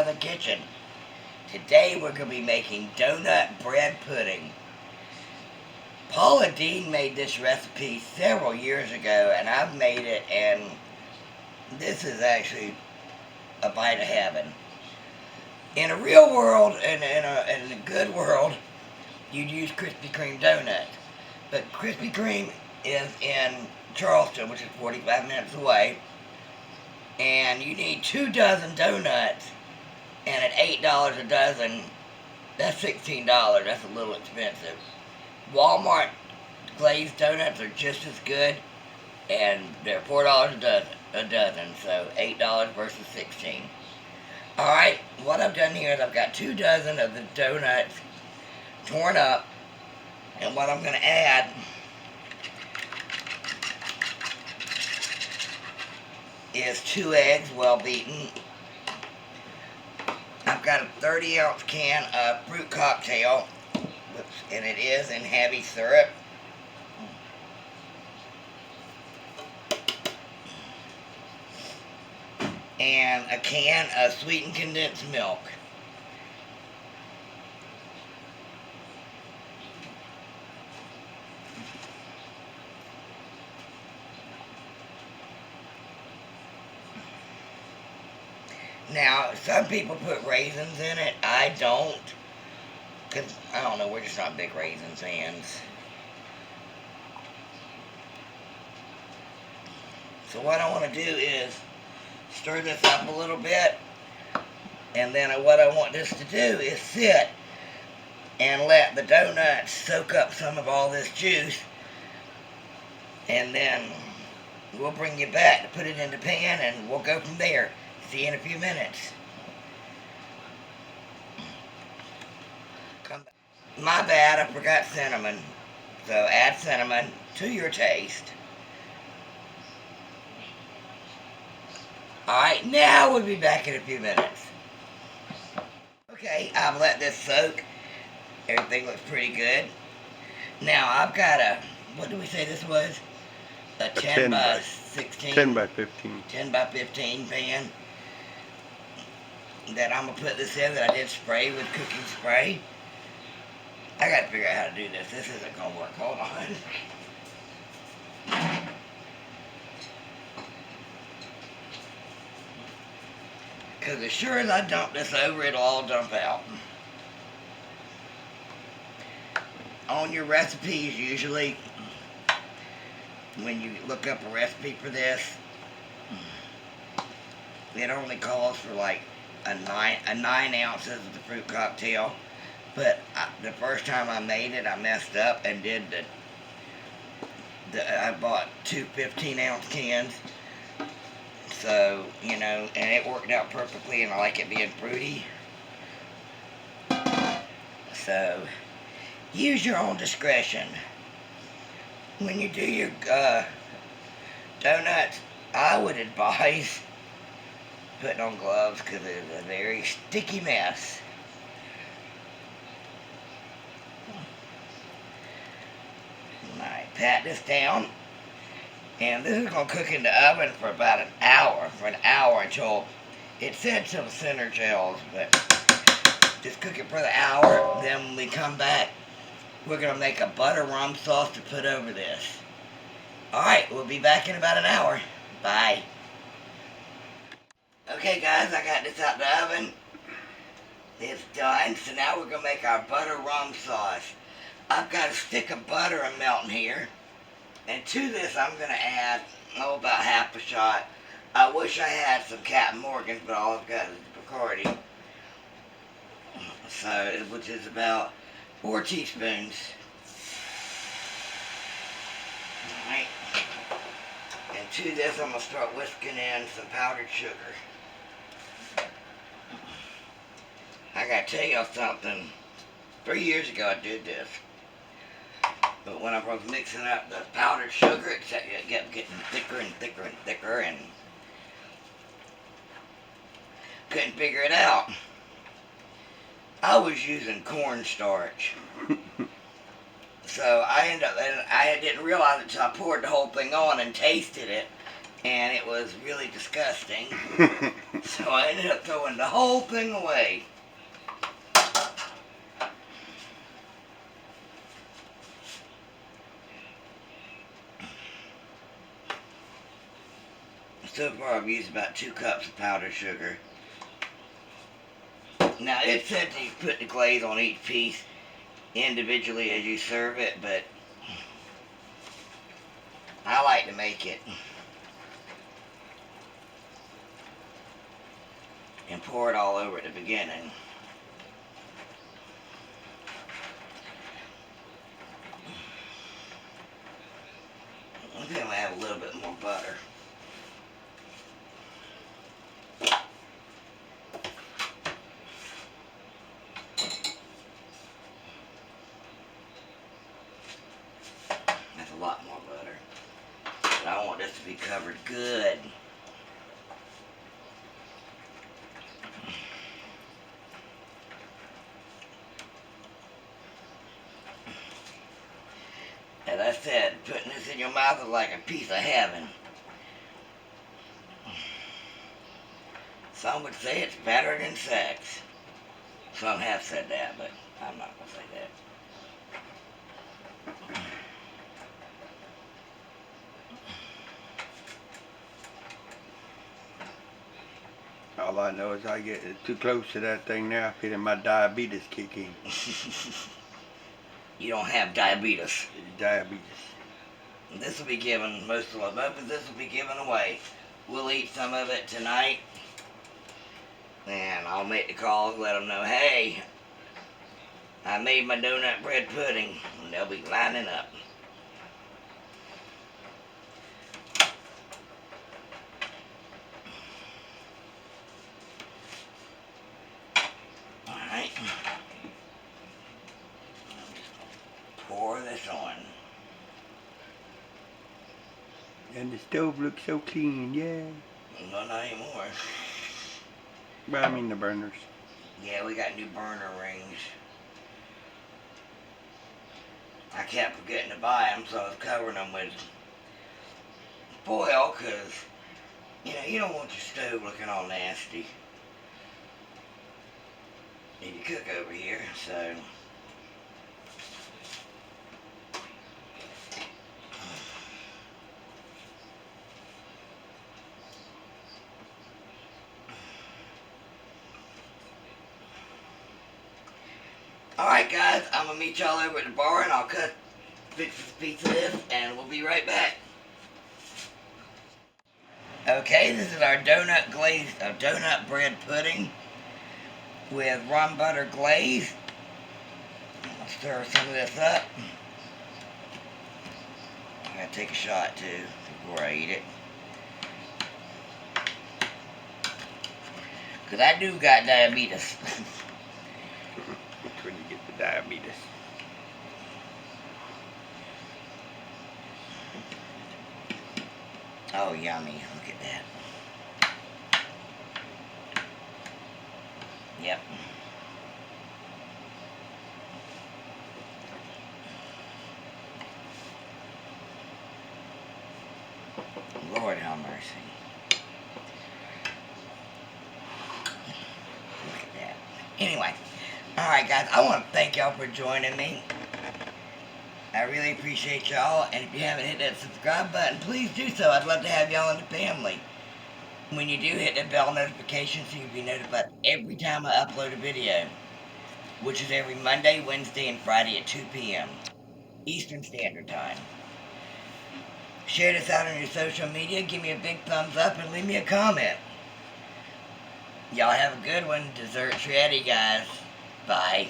Southern Kitchen. Today we're going to be making donut bread pudding. Paula Deen made this recipe several years ago, and I've made it, and this is actually a bite of heaven. In a real world, and in a good world, you'd use Krispy Kreme donuts. But Krispy Kreme is in Charleston, which is 45 minutes away, and you need 2 dozen donuts, and at $8 a dozen, that's $16. That's a little expensive. Walmart glazed donuts are just as good, and they're $4 a dozen, so $8 versus $16. Alright, what I've done here is I've got 2 dozen of the donuts torn up, and what I'm going to add is 2 eggs well beaten. I've got a 30-ounce can of fruit cocktail, and it is in heavy syrup. And a can of sweetened condensed milk. Now, some people put raisins in it. I don't. Because, I don't know, we're just not big raisin fans. So what I want to do is stir this up a little bit. And then what I want this to do is sit and let the donuts soak up some of all this juice. And then we'll bring you back to put it in the pan, and we'll go from there. See you in a few minutes. Come back. My bad, I forgot cinnamon. So add cinnamon to your taste. Alright, now we'll be back in a few minutes. Okay, I've let this soak. Everything looks pretty good. Now I've got a, what did we say this was? A 10 by 16? 10 by 15. 10 by 15 pan. That I'm going to put this in, that I did spray with cooking spray. I got to figure out how to do this. This isn't going to work. Hold on. Because as sure as I dump this over, it'll all dump out. On your recipes, usually, when you look up a recipe for this, it only calls for like a 9 ounces of the fruit cocktail. But the first time I made it, I messed up and did I bought 2 15-ounce cans. So, you know, and it worked out perfectly, and I like it being fruity. So, use your own discretion. When you do your donuts, I would advise putting on gloves, because it's a very sticky mess. Alright, pat this down. And this is going to cook in the oven for about an hour. Until it said some center gels, but just cook it for the hour. Then when we come back, we're going to make a butter rum sauce to put over this. Alright, we'll be back in about an hour. Bye. Okay guys, I got this out the oven. It's done. So now we're going to make our butter rum sauce. I've got a stick of butter I'm melting here. And to this I'm going to add, about half a shot. I wish I had some Captain Morgan's, but all I've got is Bacardi. So, which is about 4 teaspoons. Alright. And to this I'm going to start whisking in some powdered sugar. I got to tell y'all something. 3 years ago I did this. But when I was mixing up the powdered sugar, it kept getting thicker and thicker and thicker, and couldn't figure it out. I was using cornstarch. So I didn't realize it until I poured the whole thing on and tasted it. and it was really disgusting. So I ended up throwing the whole thing away. So far I've used about 2 cups of powdered sugar. Now it said that you put the glaze on each piece individually as you serve it, but I like to make it and pour it all over at the beginning. I think I'm going to have a little bit more butter. That's a lot more butter. But I want this to be covered good. As I said, putting this in your mouth is like a piece of heaven. Some would say it's better than sex. Some have said that, but I'm not going to say that. All I know is I get too close to that thing now, feeling my diabetes kick in. You don't have diabetes. Diabetes. This will be given, most of this will be given away. We'll eat some of it tonight. And I'll make the call and let them know, hey, I made my donut bread pudding. And they'll be lining up. Alright. Pour this on. And the stove looks so clean, yeah. Well, not anymore. Well, I mean the burners. Yeah, we got new burner rings. I kept forgetting to buy them, so I was covering them with foil, because, you know, you don't want your stove looking all nasty. Need to cook over here, so... Alright guys, I'm going to meet y'all over at the bar and I'll fix this piece of this and we'll be right back. Okay, this is our donut bread pudding with rum butter glaze. I'll stir some of this up. I'm going to take a shot too before I eat it. Because I do got diabetes. When you get the diabetes. Oh, yummy. Look at that. Yep. Lord have mercy. Look at that. Anyway. Alright guys, I want to thank y'all for joining me. I really appreciate y'all, and if you haven't hit that subscribe button, please do so. I'd love to have y'all in the family. When you do, hit that bell notification so you'll be notified every time I upload a video, which is every Monday, Wednesday, and Friday at 2 p.m. Eastern Standard Time. Share this out on your social media, give me a big thumbs up, and leave me a comment. Y'all have a good one. Dessert's ready, guys. Bye.